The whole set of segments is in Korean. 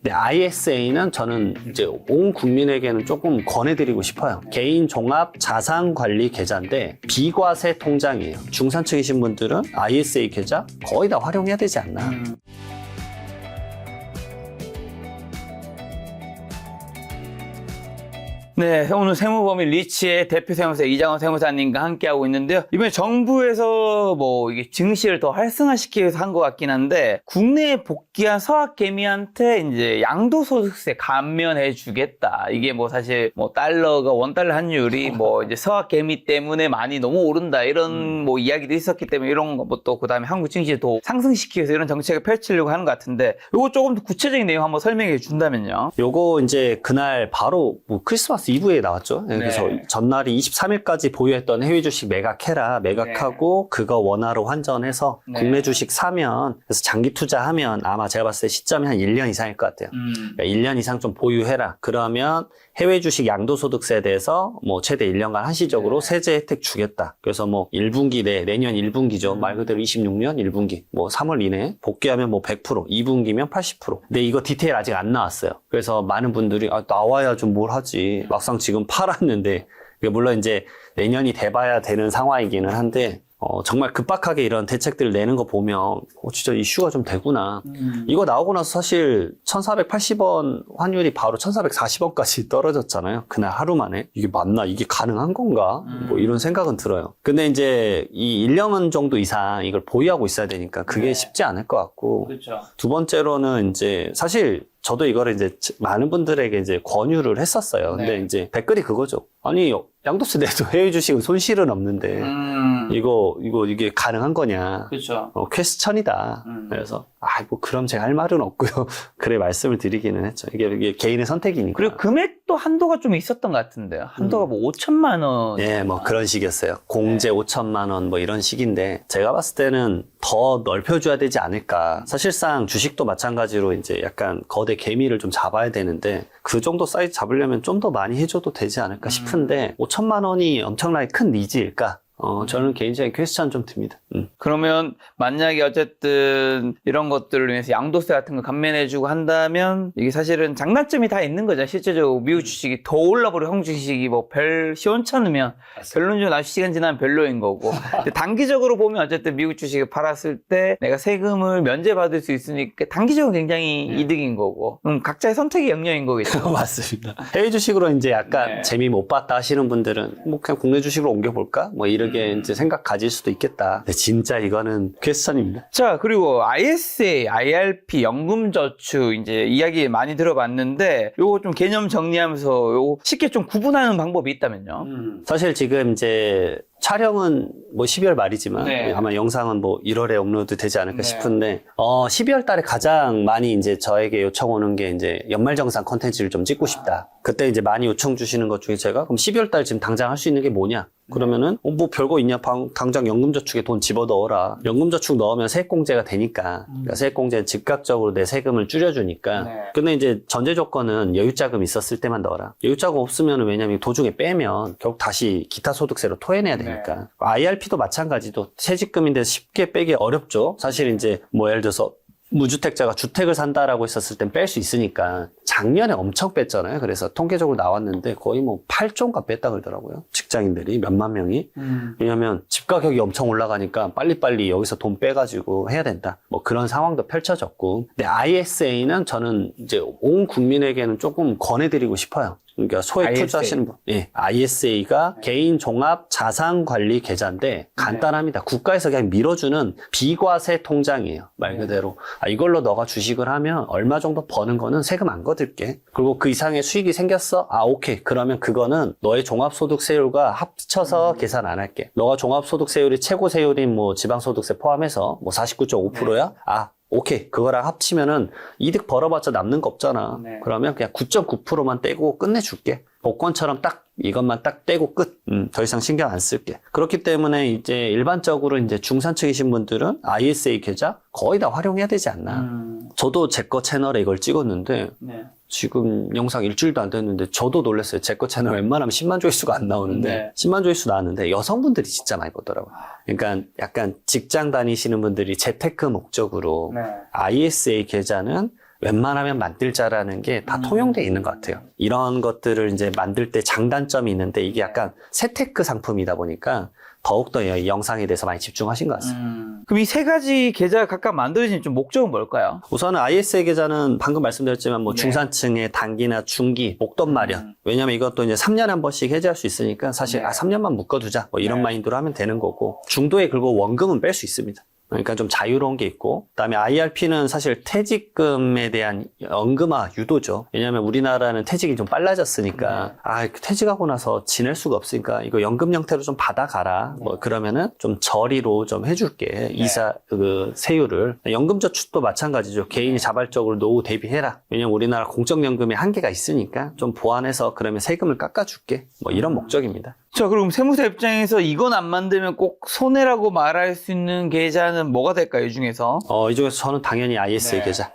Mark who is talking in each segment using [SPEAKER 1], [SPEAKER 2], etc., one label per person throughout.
[SPEAKER 1] 근데 ISA는 저는 이제 온 국민에게는 조금 권해드리고 싶어요. 개인 종합 자산 관리 계좌인데 비과세 통장이에요. 중산층이신 분들은 ISA 계좌 거의 다 활용해야 되지 않나.
[SPEAKER 2] 네, 오늘 세무법인 리치의 대표 세무사 이장원 세무사님과 함께하고 있는데요. 이번에 정부에서 뭐 이게 증시를 더 활성화시키기 위해서 한 것 같긴 한데, 국내에 복귀한 서학개미한테 이제 양도소득세 감면해 주겠다. 이게 뭐 사실 뭐 달러가 원달러 환율이 뭐 이제 서학개미 때문에 많이 너무 오른다. 이런 뭐 이야기도 있었기 때문에 이런 거 뭐 또 그 다음에 한국 증시를 더 상승시키기 위해서 이런 정책을 펼치려고 하는 것 같은데, 요거 조금 더 구체적인 내용 한번 설명해 준다면요.
[SPEAKER 1] 요거 이제 그날 바로 뭐 크리스마스 이브에 나왔죠. 그래서
[SPEAKER 2] 네.
[SPEAKER 1] 전날이 23일까지 보유했던 해외 주식 매각해라. 매각하고 그거 원화로 환전해서
[SPEAKER 2] 네.
[SPEAKER 1] 국내 주식 사면, 그래서 장기 투자하면 아마 제가 봤을 때 시점이 한 1년 이상일 것 같아요. 그러니까 1년 이상 좀 보유해라. 그러면 해외 주식 양도소득세에 대해서 뭐 최대 1년간 한시적으로 세제 혜택 주겠다. 그래서 뭐 1분기 내년 1분기죠. 말 그대로 26년 1분기. 뭐 3월 이내에 복귀하면 뭐 100%, 2분기면 80%. 근데 이거 디테일 아직 안 나왔어요. 그래서 많은 분들이 나와야 좀 뭘 하지. 막상 지금 팔았는데, 물론 이제 내년이 돼봐야 되는 상황이기는 한데, 정말 급박하게 이런 대책들을 내는 거 보면 진짜 이슈가 좀 되구나. 이거 나오고 나서 사실 1480원 환율이 바로 1440원까지 떨어졌잖아요. 그날 하루 만에. 이게 맞나? 이게 가능한 건가? 뭐 이런 생각은 들어요. 근데 이제 이 1년 정도 이상 이걸 보유하고 있어야 되니까 그게
[SPEAKER 2] 네.
[SPEAKER 1] 쉽지 않을 것 같고.
[SPEAKER 2] 그렇죠.
[SPEAKER 1] 두 번째로는 이제 사실 저도 이거를 이제 많은 분들에게 이제 권유를 했었어요. 근데
[SPEAKER 2] 네.
[SPEAKER 1] 이제 댓글이 그거죠. 아니, 양도세 내도 해외 주식은 손실은 없는데, 이게 가능한 거냐.
[SPEAKER 2] 그렇죠.
[SPEAKER 1] 퀘스천이다. 그래서, 뭐, 그럼 제가 할 말은 없고요. 그래, 말씀을 드리기는 했죠. 이게 개인의 선택이니까.
[SPEAKER 2] 그리고 금액도 한도가 좀 있었던 것 같은데요. 한도가 뭐 5천만 원.
[SPEAKER 1] 예, 뭐 그런 식이었어요. 공제 5천만 원 뭐 이런 식인데, 제가 봤을 때는 더 넓혀줘야 되지 않을까. 사실상 주식도 마찬가지로 이제 약간 거대 개미를 좀 잡아야 되는데, 그 정도 사이즈 잡으려면 좀 더 많이 해줘도 되지 않을까 싶은데, 5천만 원이 엄청나게 큰 니즈일까? 저는 개인적인 퀘스천 좀 듭니다.
[SPEAKER 2] 그러면 만약에 어쨌든 이런 것들을 위해서 양도세 같은 거 감면해주고 한다면 이게 사실은 장단점이 다 있는 거죠. 실제적으로 미국 주식이 더 올라버리고 한국 주식이 뭐 별 시원찮으면 결론적으로 나 시간 지나면 별로인 거고. 근데 단기적으로 보면 어쨌든 미국 주식을 팔았을 때 내가 세금을 면제받을 수 있으니까 단기적으로 굉장히 이득인 거고. 각자의 선택의 영역인 거겠죠.
[SPEAKER 1] 맞습니다. 해외 주식으로 이제 약간 재미 못 봤다 하시는 분들은 뭐 그냥 국내 주식으로 옮겨볼까? 뭐 이렇게 이제 생각 가질 수도 있겠다. 근데 진짜 이거는 퀘스천입니다.
[SPEAKER 2] 자, 그리고 ISA, IRP, 연금저축 이제 이야기 많이 들어봤는데 요거 좀 개념 정리하면서 요거 쉽게 좀 구분하는 방법이 있다면요.
[SPEAKER 1] 사실 지금 이제 촬영은 뭐 12월 말이지만
[SPEAKER 2] 네.
[SPEAKER 1] 아마 영상은 뭐 1월에 업로드 되지 않을까
[SPEAKER 2] 네.
[SPEAKER 1] 싶은데 12월 달에 가장 많이 이제 저에게 요청 오는 게 이제 연말정산 컨텐츠를 좀 찍고 싶다. 그때 이제 많이 요청 주시는 것 중에 제가 그럼 12월 달 지금 당장 할 수 있는 게 뭐냐? 그러면은 뭐 별거 있냐? 당장 연금저축에 돈 집어넣어라. 연금저축 넣으면 세액공제가 되니까. 그러니까 세액공제는 즉각적으로 내 세금을 줄여주니까.
[SPEAKER 2] 네.
[SPEAKER 1] 근데 이제 전제 조건은 여유자금 있었을 때만 넣어라. 여유자금 없으면 왜냐면 도중에 빼면 결국 다시 기타 소득세로 토해내야 되니까. IRP도 마찬가지도 퇴직금인데 쉽게 빼기 어렵죠. 사실 이제 뭐 예를 들어서 무주택자가 주택을 산다라고 했었을 땐 뺄 수 있으니까 작년에 엄청 뺐잖아요. 그래서 통계적으로 나왔는데 거의 뭐 8조인가 뺐다 그러더라고요. 직장인들이 몇만 명이. 왜냐면 집 가격이 엄청 올라가니까 빨리빨리 여기서 돈 빼가지고 해야 된다. 뭐 그런 상황도 펼쳐졌고. 근데 ISA는 저는 이제 온 국민에게는 조금 권해드리고 싶어요. 그러니까 소액
[SPEAKER 2] ISA.
[SPEAKER 1] 투자하시는 분. 예. ISA가 개인 종합 자산 관리 계좌인데 간단합니다. 국가에서 그냥 밀어주는 비과세 통장이에요. 말 그대로. 이걸로 너가 주식을 하면 얼마 정도 버는 거는 세금 안 거둘게. 그리고 그 이상의 수익이 생겼어? 오케이. 그러면 그거는 너의 종합소득세율과 합쳐서 계산 안 할게. 너가 종합소득세율이 최고세율인 뭐 지방소득세 포함해서 뭐 49.5%야? 오케이. 그거랑 합치면은 이득 벌어봤자 남는 거 없잖아.
[SPEAKER 2] 네.
[SPEAKER 1] 그러면 그냥 9.9%만 떼고 끝내줄게. 복권처럼 딱 이것만 딱 떼고 끝. 더 이상 신경 안 쓸게. 그렇기 때문에 이제 일반적으로 이제 중산층이신 분들은 ISA 계좌 거의 다 활용해야 되지 않나. 저도 제 거 채널에 이걸 찍었는데 지금 영상 일주일도 안 됐는데 저도 놀랐어요. 제 거 채널 웬만하면 10만 조회수가 안 나오는데 10만 조회수 나왔는데 여성분들이 진짜 많이 보더라고요. 그러니까 약간 직장 다니시는 분들이 재테크 목적으로 ISA 계좌는 웬만하면 만들자라는 게 다 통용되어 있는 것 같아요. 이런 것들을 이제 만들 때 장단점이 있는데 이게 약간 세테크 상품이다 보니까 더욱더 이 영상에 대해서 많이 집중하신 것 같습니다.
[SPEAKER 2] 그럼 이 세 가지 계좌가 각각 만들어진 좀 목적은 뭘까요?
[SPEAKER 1] 우선은 ISA 계좌는 방금 말씀드렸지만 뭐
[SPEAKER 2] 네.
[SPEAKER 1] 중산층의 단기나 중기 목돈 마련. 왜냐면 이것도 이제 3년에 한 번씩 해지할 수 있으니까 사실
[SPEAKER 2] 네.
[SPEAKER 1] 3년만 묶어두자 뭐 이런
[SPEAKER 2] 네.
[SPEAKER 1] 마인드로 하면 되는 거고 중도에 그리고 원금은 뺄 수 있습니다. 그러니까 좀 자유로운 게 있고 그다음에 IRP는 사실 퇴직금에 대한 연금화 유도죠. 왜냐하면 우리나라는 퇴직이 좀 빨라졌으니까 퇴직하고 나서 지낼 수가 없으니까 이거 연금 형태로 좀 받아가라. 뭐 그러면은 좀 저리로 좀 해줄게. 이사 그 세율을. 연금저축도 마찬가지죠. 개인이 자발적으로 노후 대비해라. 왜냐면 우리나라 공적연금에 한계가 있으니까 좀 보완해서 그러면 세금을 깎아줄게. 뭐 이런 목적입니다.
[SPEAKER 2] 자, 그럼 세무사 입장에서 이건 안 만들면 꼭 손해라고 말할 수 있는 계좌는 뭐가 될까요, 이 중에서?
[SPEAKER 1] 이 중에서 저는 당연히 ISA
[SPEAKER 2] 네.
[SPEAKER 1] 계좌.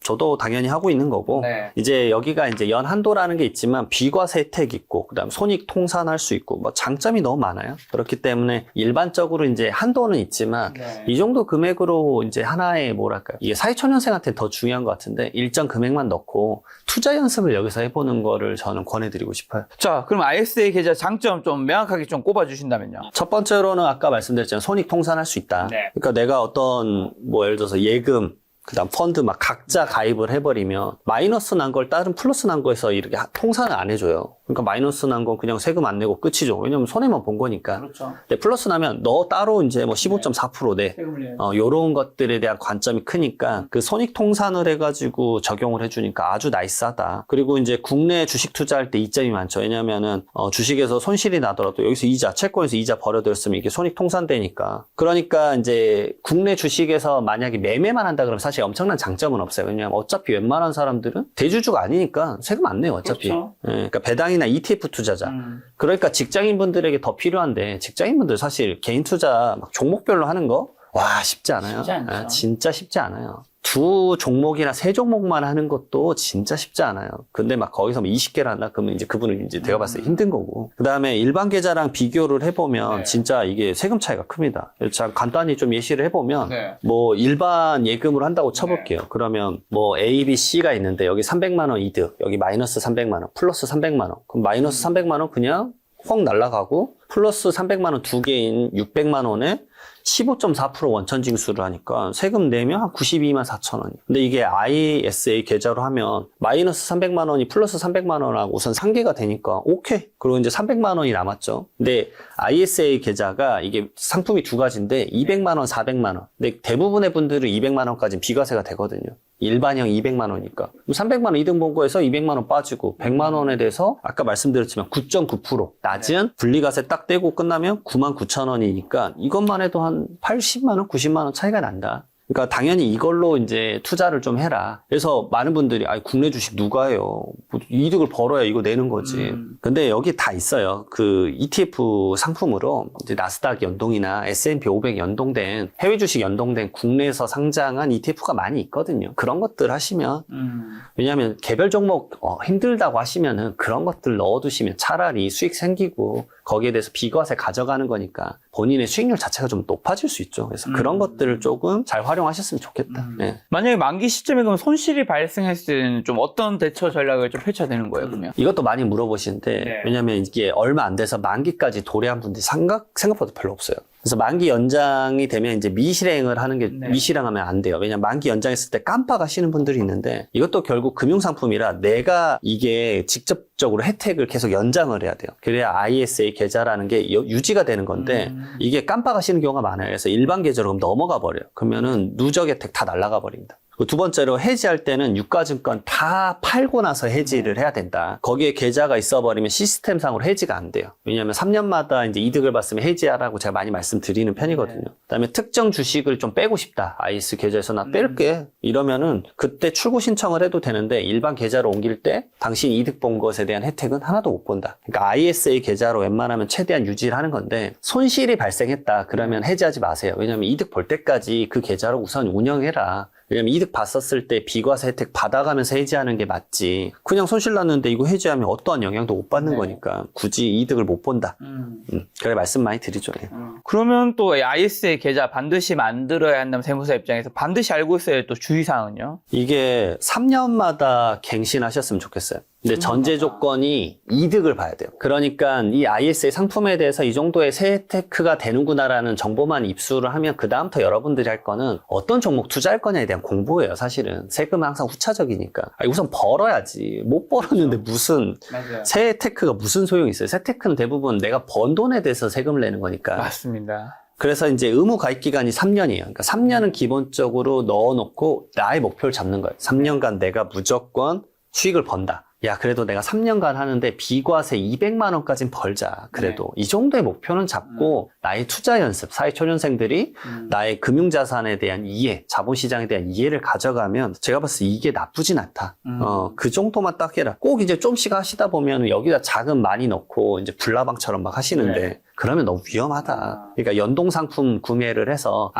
[SPEAKER 1] 저도 당연히 하고 있는 거고
[SPEAKER 2] 네.
[SPEAKER 1] 이제 여기가 이제 연한도라는 게 있지만 비과세 혜택이 있고 그다음 손익 통산할 수 있고 뭐 장점이 너무 많아요. 그렇기 때문에 일반적으로 이제 한도는 있지만
[SPEAKER 2] 네.
[SPEAKER 1] 이 정도 금액으로 이제 하나의 뭐랄까요? 이게 사회초년생한테 더 중요한 것 같은데 일정 금액만 넣고 투자 연습을 여기서 해보는 거를 저는 권해드리고 싶어요.
[SPEAKER 2] 자, 그럼 ISA 계좌 장점 좀 명확하게 좀 꼽아주신다면요?
[SPEAKER 1] 첫 번째로는 아까 말씀드렸지만 손익 통산할 수 있다.
[SPEAKER 2] 네.
[SPEAKER 1] 그러니까 내가 어떤 뭐 예를 들어서 예금 그다음 펀드 막 각자 가입을 해버리면 마이너스 난 걸 다른 플러스 난 거에서 이렇게 통산을 안 해줘요. 그러니까 마이너스 난 건 그냥 세금 안 내고 끝이죠. 왜냐면 손해만 본 거니까.
[SPEAKER 2] 그렇죠.
[SPEAKER 1] 근데 플러스 나면 너 따로 이제 뭐 15.4% 내. 요런 것들에 대한 관점이 크니까 그 손익 통산을 해가지고 적용을 해주니까 아주 나이스하다. 그리고 이제 국내 주식 투자할 때 이점이 많죠. 왜냐면은 주식에서 손실이 나더라도 여기서 이자, 채권에서 이자 벌어들였으면 이게 손익 통산되니까. 그러니까 이제 국내 주식에서 만약에 매매만 한다 그러면 사실 엄청난 장점은 없어요. 왜냐면 어차피 웬만한 사람들은 대주주가 아니니까 세금 안 내요, 어차피.
[SPEAKER 2] 그렇죠.
[SPEAKER 1] 예, 그러니까 배당이나 ETF 투자자. 그러니까 직장인분들에게 더 필요한데 직장인분들 사실 개인 투자 막 종목별로 하는 거 와 쉽지 않아요.
[SPEAKER 2] 쉽지 않죠.
[SPEAKER 1] 진짜 쉽지 않아요. 두 종목이나 세 종목만 하는 것도 진짜 쉽지 않아요. 근데 막 거기서 뭐 20개를 한다? 그러면 이제 그분은 이제 제가 봤을 때 힘든 거고. 그 다음에 일반 계좌랑 비교를 해보면
[SPEAKER 2] 네.
[SPEAKER 1] 진짜 이게 세금 차이가 큽니다. 자, 간단히 좀 예시를 해보면
[SPEAKER 2] 네.
[SPEAKER 1] 뭐 일반 예금으로 한다고 쳐볼게요. 그러면 뭐 A, B, C가 있는데 여기 300만 원 이득, 여기 마이너스 300만 원, 플러스 300만 원. 그럼 마이너스 300만 원 그냥 확 날라가고 플러스 300만 원 두 개인 600만 원에 15.4% 원천 징수를 하니까 세금 내면 한 92만 4천 원이에요. 근데 이게 ISA 계좌로 하면 마이너스 300만 원이 플러스 300만 원하고 우선 상계가 되니까 오케이. 그리고 이제 300만 원이 남았죠. 근데 ISA 계좌가 이게 상품이 두 가지인데 200만 원, 400만 원. 근데 대부분의 분들은 200만 원까지는 비과세가 되거든요. 일반형 200만 원이니까. 300만 원 이득 본 거에서 200만 원 빠지고 100만 원에 대해서 아까 말씀드렸지만 9.9% 낮은 분리과세 딱 떼고 끝나면 9만 9천 원이니까 이것만 해도 한 80만 원, 90만 원 차이가 난다. 그러니까 당연히 이걸로 이제 투자를 좀 해라. 그래서 많은 분들이 국내 주식 누가 해요? 뭐 이득을 벌어야 이거 내는 거지. 근데 여기 다 있어요. 그 ETF 상품으로 이제 나스닥 연동이나 S&P 500 연동된 해외 주식 연동된 국내에서 상장한 ETF가 많이 있거든요. 그런 것들 하시면 왜냐하면 개별 종목 힘들다고 하시면은 그런 것들 넣어두시면 차라리 수익 생기고 거기에 대해서 비과세 가져가는 거니까 본인의 수익률 자체가 좀 높아질 수 있죠. 그래서 그런 것들을 조금 잘 활용하셨으면 좋겠다. 네.
[SPEAKER 2] 만약에 만기 시점에 그럼 손실이 발생했을 때는 좀 어떤 대처 전략을 좀 펼쳐야 되는 거예요, 그러면?
[SPEAKER 1] 이것도 많이 물어보시는데
[SPEAKER 2] 네.
[SPEAKER 1] 왜냐면 이게 얼마 안 돼서 만기까지 도래한 분들이 생각보다 별로 없어요. 그래서 만기 연장이 되면 이제 미실행을 하는 게
[SPEAKER 2] 네.
[SPEAKER 1] 미실행하면 안 돼요. 왜냐면 만기 연장했을 때 깜빡하시는 분들이 있는데 이것도 결국 금융상품이라 내가 이게 직접적으로 혜택을 계속 연장을 해야 돼요. 그래야 ISA 계좌라는 게 유지가 되는 건데 이게 깜빡하시는 경우가 많아요. 그래서 일반 계좌로 그럼 넘어가 버려요. 그러면은 누적 혜택 다 날아가 버립니다. 두 번째로 해지할 때는 유가증권 다 팔고 나서 해지를 해야 된다. 거기에 계좌가 있어버리면 시스템상으로 해지가 안 돼요. 왜냐하면 3년마다 이제 이득을 봤으면 해지하라고 제가 많이 말씀드리는 편이거든요. 그다음에 특정 주식을 좀 빼고 싶다. IS 계좌에서 나 뺄게. 이러면은 그때 출고 신청을 해도 되는데 일반 계좌로 옮길 때 당신 이득 본 것에 대한 혜택은 하나도 못 본다. 그러니까 ISA 계좌로 웬만하면 최대한 유지를 하는 건데 손실이 발생했다. 그러면 해지하지 마세요. 왜냐하면 이득 볼 때까지 그 계좌로 우선 운영해라. 왜냐면 이득 봤었을 때 비과세 혜택 받아가면서 해지하는 게 맞지. 그냥 손실 났는데 이거 해지하면 어떠한 영향도 못 받는
[SPEAKER 2] 네.
[SPEAKER 1] 거니까 굳이 이득을 못 본다. 그래 말씀 많이 드리죠. 예.
[SPEAKER 2] 그러면 또 ISA 계좌 반드시 만들어야 한다면 세무사 입장에서 반드시 알고 있어야 할 또 주의사항은요?
[SPEAKER 1] 이게 3년마다 갱신하셨으면 좋겠어요. 근데 전제 조건이 이득을 봐야 돼요. 그러니까 이 ISA 상품에 대해서 이 정도의 세 혜택가 되는구나라는 정보만 입수를 하면 그 다음부터 여러분들이 할 거는 어떤 종목 투자할 거냐에 대한 공부예요. 사실은 세금은 항상 후차적이니까. 우선 벌어야지. 못 벌었는데 무슨
[SPEAKER 2] 맞아요.
[SPEAKER 1] 세 혜택가 무슨 소용이 있어요. 세 혜택은 대부분 내가 번 돈에 대해서 세금을 내는 거니까.
[SPEAKER 2] 맞습니다.
[SPEAKER 1] 그래서 이제 의무 가입 기간이 3년이에요. 그러니까 3년은 기본적으로 넣어놓고 나의 목표를 잡는 거예요. 3년간 내가 무조건 수익을 번다. 야, 그래도 내가 3년간 하는데 비과세 200만 원까진 벌자. 그래도 이 정도의 목표는 잡고 나의 투자 연습, 사회초년생들이 나의 금융자산에 대한 이해, 자본시장에 대한 이해를 가져가면 제가 봤을 때 이게 나쁘진 않다. 그 정도만 딱 해라. 꼭 이제 좀씩 하시다 보면 여기다 자금 많이 넣고 이제 불나방처럼 막 하시는데
[SPEAKER 2] 네.
[SPEAKER 1] 그러면 너무 위험하다. 그러니까 연동상품 구매를 해서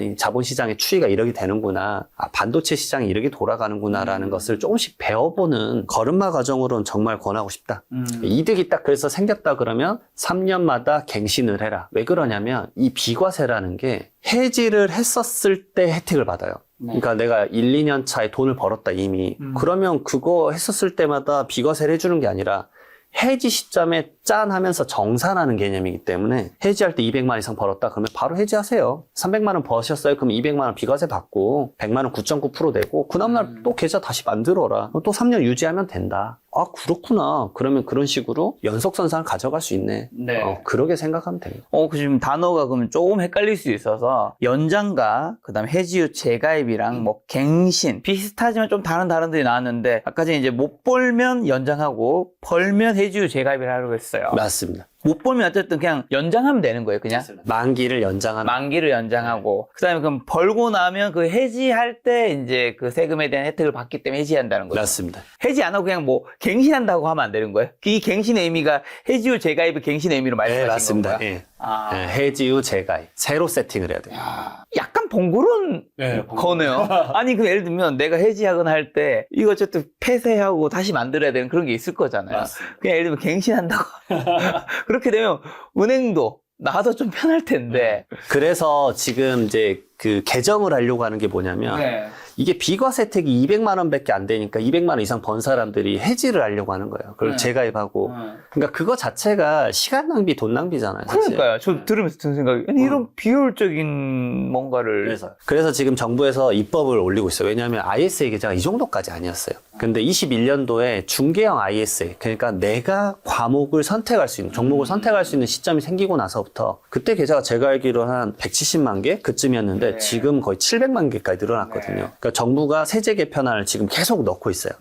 [SPEAKER 1] 이 자본시장의 추이가 이렇게 되는구나. 반도체 시장이 이렇게 돌아가는구나라는 것을 조금씩 배워보는 걸음마 과정으로는 정말 권하고 싶다. 이득이 딱 그래서 생겼다 그러면 3년마다 갱신을 해라. 왜 그러냐면 이 비과세라는 게 해지를 했었을 때 혜택을 받아요. 그러니까 내가 1, 2년 차에 돈을 벌었다 이미. 그러면 그거 했었을 때마다 비과세를 해주는 게 아니라 해지 시점에 짠 하면서 정산하는 개념이기 때문에 해지할 때 200만 이상 벌었다 그러면 바로 해지하세요. 300만 원 버셨어요. 그럼 200만 원 비과세 받고 100만 원 9.9% 내고 그 다음날 또 계좌 다시 만들어라. 또 3년 유지하면 된다. 아 그렇구나. 그러면 그런 식으로 연속선상을 가져갈 수 있네.
[SPEAKER 2] 네.
[SPEAKER 1] 그렇게 생각하면 됩니다.
[SPEAKER 2] 그 지금 단어가 그러면 조금 헷갈릴 수 있어서 연장과 그다음에 해지 후 재가입이랑 뭐 갱신 비슷하지만 좀 다른 단어들이 나왔는데 아까 전에 이제 못 벌면 연장하고 벌면 해지 후 재가입을 하려고 했어요.
[SPEAKER 1] 맞습니다.
[SPEAKER 2] 못 벌면 어쨌든 그냥 연장하면 되는 거예요. 그냥
[SPEAKER 1] 만기를 연장하면
[SPEAKER 2] 만기를 연장하고 그다음에 그럼 벌고 나면 그 해지할 때 이제 그 세금에 대한 혜택을 받기 때문에 해지한다는 거죠.
[SPEAKER 1] 맞습니다.
[SPEAKER 2] 해지 안 하고 그냥 뭐 갱신한다고 하면 안 되는 거예요? 이 갱신의 의미가 해지 후 재가입의 갱신의 의미로 말씀하신
[SPEAKER 1] 네, 맞습니다.
[SPEAKER 2] 건가요?
[SPEAKER 1] 예.
[SPEAKER 2] 아.
[SPEAKER 1] 예, 해지 후 재가입 새로 세팅을 해야 돼요.
[SPEAKER 2] 약간 번거로운 거네요. 아니 그 예를 들면 내가 해지하거나 할 때 이거 어쨌든 폐쇄하고 다시 만들어야 되는 그런 게 있을 거잖아요.
[SPEAKER 1] 맞습니다.
[SPEAKER 2] 그냥 예를 들면 갱신한다고 그렇게 되면 은행도 나도 좀 편할 텐데.
[SPEAKER 1] 그래서 지금 이제 그 개정을 하려고 하는 게 뭐냐면 이게 비과세 혜택이 200만 원밖에 안 되니까 200만 원 이상 번 사람들이 해지를 하려고 하는 거예요. 그걸 재가입하고. 그러니까 그거 자체가 시간 낭비, 돈 낭비잖아요. 사실.
[SPEAKER 2] 그러니까요. 저 들으면서 드는 생각이 아니 이런 비효율적인 뭔가를
[SPEAKER 1] 그래서 지금 정부에서 입법을 올리고 있어요. 왜냐하면 ISA 계좌가 이 정도까지 아니었어요. 근데 21년도에 중개형 ISA, 그러니까 내가 과목을 선택할 수 있는, 종목을 선택할 수 있는 시점이 생기고 나서부터 그때 계좌가 제가 알기로 한 170만 개 그쯤이었는데 지금 거의 700만 개까지 늘어났거든요. 그러니까 정부가 세제 개편안을 지금 계속 넣고 있어요.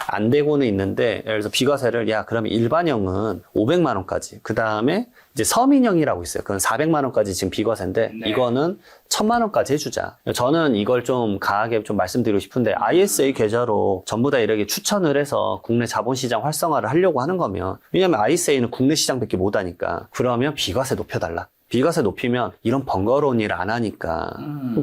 [SPEAKER 1] 안 되고는 있는데 예를 들어서 비과세를 그러면 일반형은 500만 원까지 그 다음에 이제 서민형이라고 있어요. 그건 400만 원까지 지금 비과세인데 이거는 1000만 원까지 해주자. 저는 이걸 좀 강하게 좀 말씀드리고 싶은데 ISA 계좌로 전부 다 이렇게 추천을 해서 국내 자본시장 활성화를 하려고 하는 거면 왜냐면 ISA는 국내 시장밖에 못 하니까 그러면 비과세 높여달라. 비과세 높이면 이런 번거로운 일 안 하니까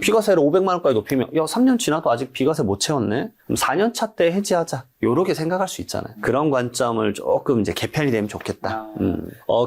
[SPEAKER 1] 비과세를 500만 원까지 높이면 3년 지나도 아직 비과세 못 채웠네? 그럼 4년 차 때 해지하자. 요렇게 생각할 수 있잖아요. 그런 관점을 조금 이제 개편이 되면 좋겠다.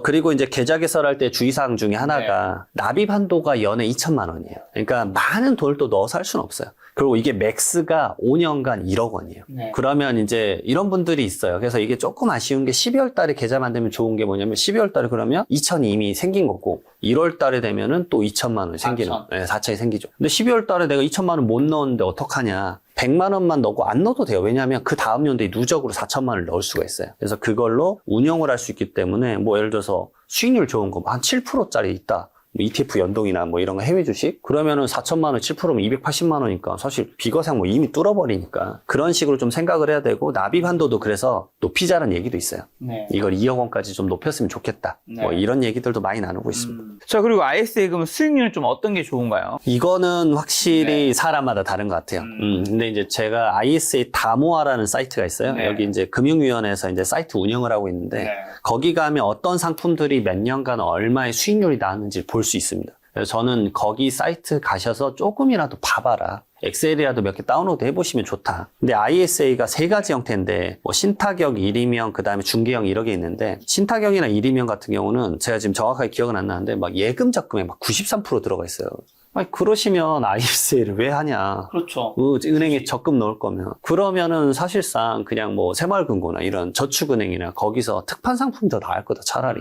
[SPEAKER 1] 그리고 이제 계좌 개설할 때 주의사항 중에 하나가 납입 한도가 연에 2천만 원이에요. 그러니까 많은 돈을 또 넣어서 할 수는 없어요. 그리고 이게 맥스가 5년간 1억 원이에요. 그러면 이제 이런 분들이 있어요. 그래서 이게 조금 아쉬운 게 12월 달에 계좌 만들면 좋은 게 뭐냐면 12월 달에 그러면 2천이 이미 생긴 거고 1월 달에 되면은 또 2천만 원이 생기는 4천이 생기죠. 근데 12월 달에 내가 2천만 원 못 넣었는데 어떡하냐. 100만 원만 넣고 안 넣어도 돼요. 왜냐하면 그 다음 연도에 누적으로 4천만 원을 넣을 수가 있어요. 그래서 그걸로 운영을 할 수 있기 때문에 뭐 예를 들어서 수익률 좋은 거 한 7%짜리 있다. ETF 연동이나 뭐 이런 거 해외 주식 그러면은 4천만 원 7%면 280만 원이니까 사실 비과세 뭐 이미 뚫어버리니까 그런 식으로 좀 생각을 해야 되고 납입 한도도 그래서 높이자는 얘기도 있어요. 이걸 2억 원까지 좀 높였으면 좋겠다. 뭐 이런 얘기들도 많이 나누고 있습니다.
[SPEAKER 2] 자 그리고 ISA 그럼 수익률은 좀 어떤 게 좋은가요?
[SPEAKER 1] 이거는 확실히 사람마다 다른 것 같아요. 근데 이제 제가 ISA 다모아라는 사이트가 있어요. 여기 이제 금융위원회에서 이제 사이트 운영을 하고 있는데 거기 가면 어떤 상품들이 몇 년간 얼마의 수익률이 나왔는지 볼 수 있습니다. 그래서 저는 거기 사이트 가셔서 조금이라도 봐봐라. 엑셀이라도 몇 개 다운로드 해보시면 좋다. 근데 ISA가 세 가지 형태인데 뭐 신타격, 일이명, 그 다음에 중개형 이런 게 있는데 신타격이나 일이명 같은 경우는 제가 지금 정확하게 기억은 안 나는데 막 예금 적금에 막 93% 들어가 있어요. 아니 그러시면 ISA를 왜 하냐.
[SPEAKER 2] 그렇죠.
[SPEAKER 1] 은행에 적금 넣을 거면. 그러면은 사실상 그냥 뭐 새마을금고나 이런 저축은행이나 거기서 특판 상품이 더 나을 거다 차라리.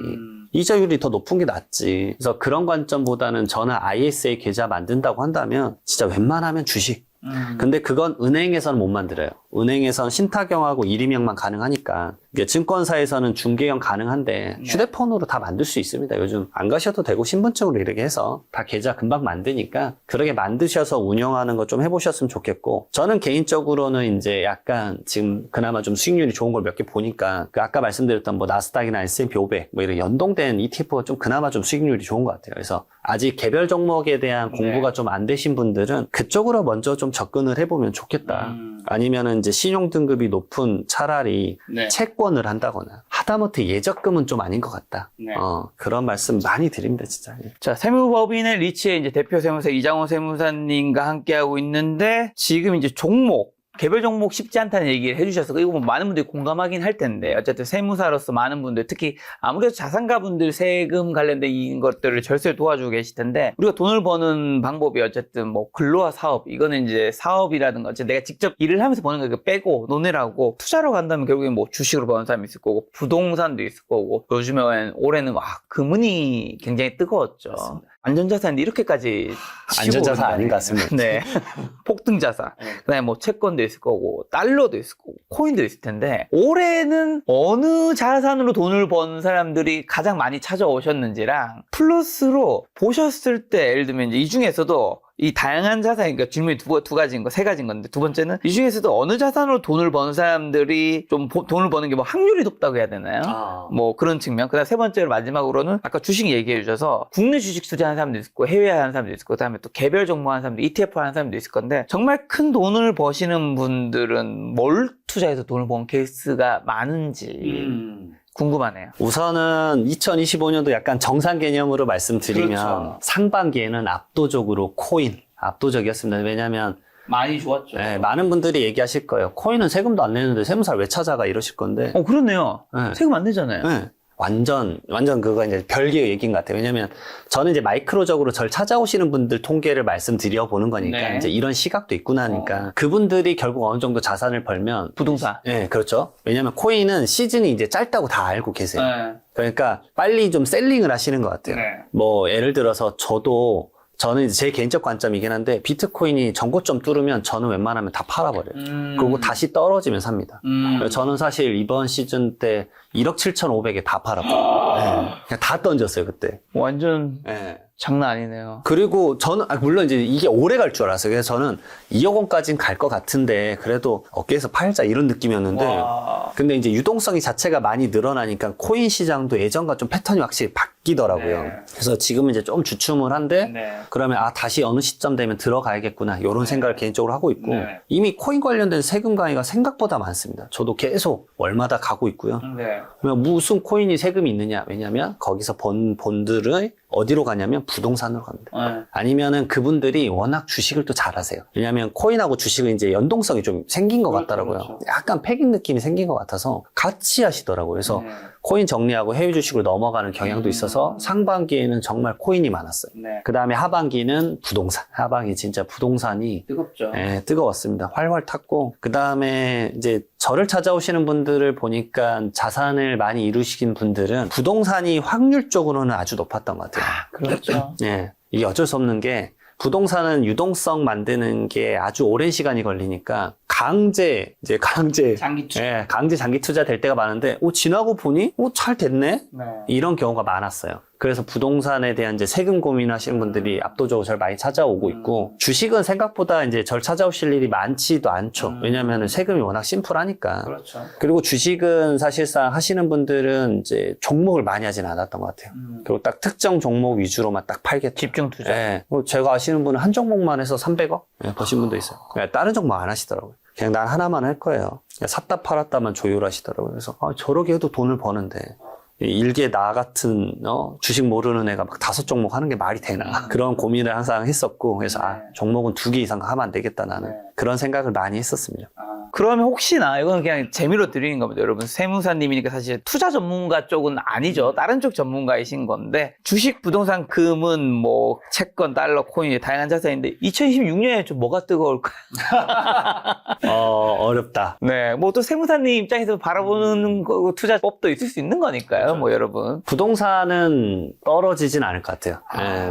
[SPEAKER 1] 이자율이 더 높은 게 낫지. 그래서 그런 관점보다는 저는 ISA 계좌 만든다고 한다면 진짜 웬만하면 주식. 근데 그건 은행에서는 못 만들어요. 은행에서는 신타경하고 일이명만 가능하니까. 이게 증권사에서는 중개형 가능한데 휴대폰으로 다 만들 수 있습니다. 요즘 안 가셔도 되고 신분증으로 이렇게 해서 다 계좌 금방 만드니까 그렇게 만드셔서 운영하는 거 좀 해보셨으면 좋겠고, 저는 개인적으로는 이제 약간 지금 그나마 좀 수익률이 좋은 걸 몇 개 보니까 그 아까 말씀드렸던 뭐 나스닥이나 S&P 500 뭐 이런 연동된 ETF가 좀 그나마 좀 수익률이 좋은 것 같아요. 그래서 아직 개별 종목에 대한 공부가 좀 안 되신 분들은 그쪽으로 먼저 좀 접근을 해보면 좋겠다. 아니면은 이제 신용등급이 높은 차라리 채권을 한다거나 하다못해 예적금은 좀 아닌 것 같다. 그런 말씀 많이 드립니다, 진짜.
[SPEAKER 2] 자, 세무법인의 리치의 이제 대표 세무사 이장호 세무사님과 함께하고 있는데, 지금 이제 종목, 개별 종목 쉽지 않다는 얘기를 해주셔서 이거 뭐 많은 분들이 공감하긴 할 텐데, 어쨌든 세무사로서 많은 분들, 특히 아무래도 자산가분들 세금 관련된 것들을 절세를 도와주고 계실 텐데, 우리가 돈을 버는 방법이 어쨌든 뭐 근로와 사업, 이거는 이제 사업이라든가 어쨌든 내가 직접 일을 하면서 버는 거 이거 빼고 논외라고, 투자로 간다면 결국엔 뭐 주식으로 버는 사람이 있을 거고 부동산도 있을 거고, 요즘엔 올해는 금은이 굉장히 뜨거웠죠. 맞습니다. 안전자산인데 이렇게까지
[SPEAKER 1] 안전자산 아닌 것 같습니다.
[SPEAKER 2] 네. 폭등자산. 그다음에 뭐 채권도 있을 거고, 달러도 있을 거고, 코인도 있을 텐데, 올해는 어느 자산으로 돈을 번 사람들이 가장 많이 찾아오셨는지랑, 플러스로 보셨을 때, 예를 들면 이제 이 중에서도 이 다양한 자산, 그러니까 질문이 두 가지인 거, 세 가지인 건데, 두 번째는 이 중에서도 어느 자산으로 돈을 버는 사람들이 좀 돈을 버는 게 뭐 확률이 높다고 해야 되나요? 뭐 그런 측면. 그다음 세 번째로 마지막으로는 아까 주식 얘기해 주셔서 국내 주식 투자하는 사람도 있을 거고, 해외 하는 사람도 있을 거고, 그다음에 또 개별 종목 하는 사람도, ETF 하는 사람도 있을 건데, 정말 큰 돈을 버시는 분들은 뭘 투자해서 돈을 번 케이스가 많은지 궁금하네요.
[SPEAKER 1] 우선은 2025년도 약간 정상 개념으로 말씀드리면,
[SPEAKER 2] 그렇죠.
[SPEAKER 1] 상반기에는 압도적으로 코인, 압도적이었습니다. 왜냐하면
[SPEAKER 2] 많이 좋았죠.
[SPEAKER 1] 네, 많은 분들이 얘기하실 거예요. 코인은 세금도 안 내는데 세무사를 왜 찾아가 이러실 건데.
[SPEAKER 2] 그렇네요.
[SPEAKER 1] 네.
[SPEAKER 2] 세금 안 내잖아요.
[SPEAKER 1] 네. 완전 그거 이제 별개의 얘기인 것 같아요. 왜냐면 저는 이제 마이크로적으로 절 찾아오시는 분들 통계를 말씀드려 보는 거니까,
[SPEAKER 2] 네.
[SPEAKER 1] 이제 이런 시각도 있구나 하니까 그분들이 결국 어느 정도 자산을 벌면
[SPEAKER 2] 부동산.
[SPEAKER 1] 네, 그렇죠. 왜냐면 코인은 시즌이 이제 짧다고 다 알고 계세요.
[SPEAKER 2] 네.
[SPEAKER 1] 그러니까 빨리 좀 셀링을 하시는 것 같아요.
[SPEAKER 2] 네.
[SPEAKER 1] 뭐 예를 들어서 저는 이제 제 개인적 관점이긴 한데, 비트코인이 전고점 뚫으면 저는 웬만하면 다 팔아버려요. 그리고 다시 떨어지면 삽니다. 저는 사실 이번 시즌 때 1억 7,500에 다 팔아버려요. 네. 그냥 다 던졌어요, 그때.
[SPEAKER 2] 완전
[SPEAKER 1] 네.
[SPEAKER 2] 장난 아니네요.
[SPEAKER 1] 그리고 저는, 물론 이제 이게 오래 갈 줄 알았어요. 그래서 저는 2억 원까지는 갈 것 같은데, 그래도 어깨에서 팔자 이런 느낌이었는데,
[SPEAKER 2] 와.
[SPEAKER 1] 근데 이제 유동성이 자체가 많이 늘어나니까 코인 시장도 예전과 좀 패턴이 확실히 바뀌더라고요.
[SPEAKER 2] 네.
[SPEAKER 1] 그래서 지금 이제 좀 주춤을 한데,
[SPEAKER 2] 네.
[SPEAKER 1] 그러면 다시 어느 시점 되면 들어가야겠구나, 이런 생각을 개인적으로 하고 있고,
[SPEAKER 2] 네.
[SPEAKER 1] 이미 코인 관련된 세금 강의가 생각보다 많습니다. 저도 계속 월마다 가고 있고요.
[SPEAKER 2] 네.
[SPEAKER 1] 그러면 무슨 코인이 세금이 있느냐? 왜냐면 거기서 번 본들을 어디로 가냐면 부동산으로 갑니다.
[SPEAKER 2] 네.
[SPEAKER 1] 아니면은 그분들이 워낙 주식을 또 잘하세요. 왜냐면 코인하고 주식은 이제 연동성이 좀 생긴 것
[SPEAKER 2] 그렇죠,
[SPEAKER 1] 같더라고요.
[SPEAKER 2] 그렇죠.
[SPEAKER 1] 약간 패긴 느낌이 생긴 것 같아서 같이 하시더라고요. 그래서 코인 정리하고 해외 주식으로 넘어가는 경향도 있어서 상반기에는 정말 코인이 많았어요.
[SPEAKER 2] 네.
[SPEAKER 1] 그 다음에 하반기는 부동산. 하반기 진짜 부동산이
[SPEAKER 2] 뜨겁죠.
[SPEAKER 1] 뜨거웠습니다. 활활 탔고, 그 다음에 이제 저를 찾아오시는 분들을 보니까 자산을 많이 이루시긴 분들은 부동산이 확률적으로는 아주 높았던 것 같아요.
[SPEAKER 2] 그렇죠.
[SPEAKER 1] 예, 이게 어쩔 수 없는 게, 부동산은 유동성 만드는 게 아주 오랜 시간이 걸리니까 강제
[SPEAKER 2] 장기 투자.
[SPEAKER 1] 예, 강제 장기 투자 될 때가 많은데, 지나고 보니 잘 됐네,
[SPEAKER 2] 네.
[SPEAKER 1] 이런 경우가 많았어요. 그래서 부동산에 대한 이제 세금 고민하시는 분들이 압도적으로 절 많이 찾아오고 있고, 주식은 생각보다 이제 절 찾아오실 일이 많지도 않죠. 왜냐하면 세금이 워낙 심플하니까.
[SPEAKER 2] 그렇죠.
[SPEAKER 1] 그리고 주식은 사실상 하시는 분들은 이제 종목을 많이 하진 않았던 것 같아요. 그리고 딱 특정 종목 위주로만 딱 팔겠다.
[SPEAKER 2] 집중 투자.
[SPEAKER 1] 예. 제가 아시는 분은 한 종목만 해서 300억 버신 분도 있어요. 다른 종목 안 하시더라고요. 그냥 난 하나만 할 거예요. 그냥 샀다 팔았다만 조율하시더라고요. 그래서 저렇게 해도 돈을 버는데 일개 나 같은 주식 모르는 애가 막 5종목 하는 게 말이 되나 그런 고민을 항상 했었고 그래서 종목은 2개 이상 하면 안 되겠다 나는 그런 생각을 많이 했었습니다.
[SPEAKER 2] 그러면 혹시나 이건 그냥 재미로 드리는 겁니다. 여러분 세무사님이니까 사실 투자 전문가 쪽은 아니죠. 다른 쪽 전문가이신 건데 주식, 부동산, 금은 뭐 채권, 달러, 코인 다양한 자산인데 2026년에 좀 뭐가 뜨거울까요?
[SPEAKER 1] 어렵다.
[SPEAKER 2] 네, 뭐 또 세무사님 입장에서 바라보는 투자법도 있을 수 있는 거니까요. 뭐 여러분.
[SPEAKER 1] 부동산은 떨어지진 않을 것 같아요.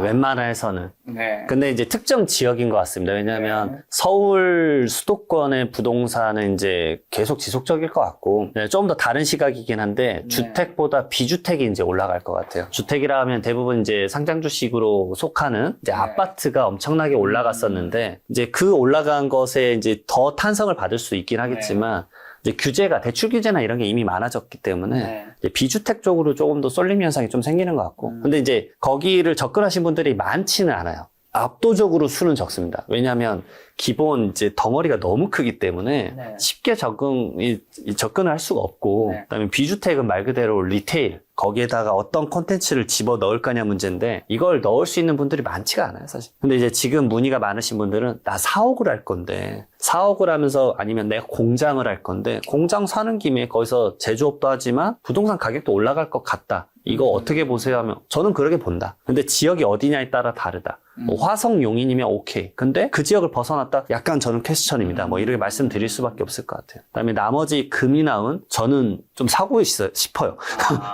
[SPEAKER 1] 웬만해서는.
[SPEAKER 2] 네.
[SPEAKER 1] 근데 이제 특정 지역인 것 같습니다. 왜냐하면 서울 수도권의 부동산은 이제 계속 지속적일 것 같고 좀 더 다른 시각이긴 한데 주택보다 비주택이 이제 올라갈 것 같아요. 주택이라 하면 대부분 이제 상장 주식으로 속하는 이제 아파트가 엄청나게 올라갔었는데 이제 그 올라간 것에 이제 더 탄성을 받을 수 있긴 하겠지만 이제 규제가 대출 규제나 이런 게 이미 많아졌기 때문에 이제 비주택 쪽으로 조금 더 쏠림 현상이 좀 생기는 것 같고 근데 이제 거기를 접근하신 분들이 많지는 않아요. 압도적으로 수는 적습니다. 왜냐하면 기본 이제 덩어리가 너무 크기 때문에 쉽게 접근을 할 수가 없고 그다음에 비주택은 말 그대로 리테일 거기에다가 어떤 콘텐츠를 집어 넣을 거냐 문제인데 이걸 넣을 수 있는 분들이 많지가 않아요 사실. 근데 이제 지금 문의가 많으신 분들은 나 사옥을 할 건데 사옥을 하면서 아니면 내가 공장을 할 건데 공장 사는 김에 거기서 제조업도 하지만 부동산 가격도 올라갈 것 같다. 이거 어떻게 보세요 하면 저는 그렇게 본다. 근데 지역이 어디냐에 따라 다르다. 뭐 화성 용인이면 오케이. 근데 그 지역을 벗어났다? 약간 저는 퀘스천입니다. 뭐 이렇게 말씀드릴 수밖에 없을 것 같아요. 그다음에 나머지 금이나 은 저는 좀 사고 싶어요.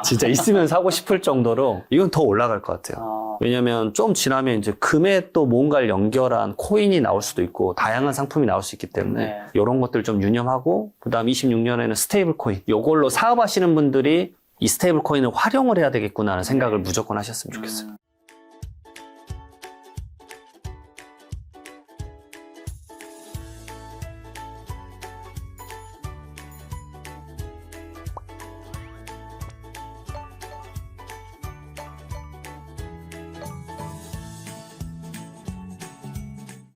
[SPEAKER 1] 진짜 있으면 사고 싶을 정도로 이건 더 올라갈 것 같아요. 왜냐면 좀 지나면 이제 금에 또 뭔가를 연결한 코인이 나올 수도 있고 다양한 상품이 나올 수 있기 때문에 이런 것들 좀 유념하고 그다음 26년에는 스테이블 코인 이걸로 사업하시는 분들이 이 스테이블 코인을 활용을 해야 되겠구나 하는 생각을 무조건 하셨으면 좋겠어요.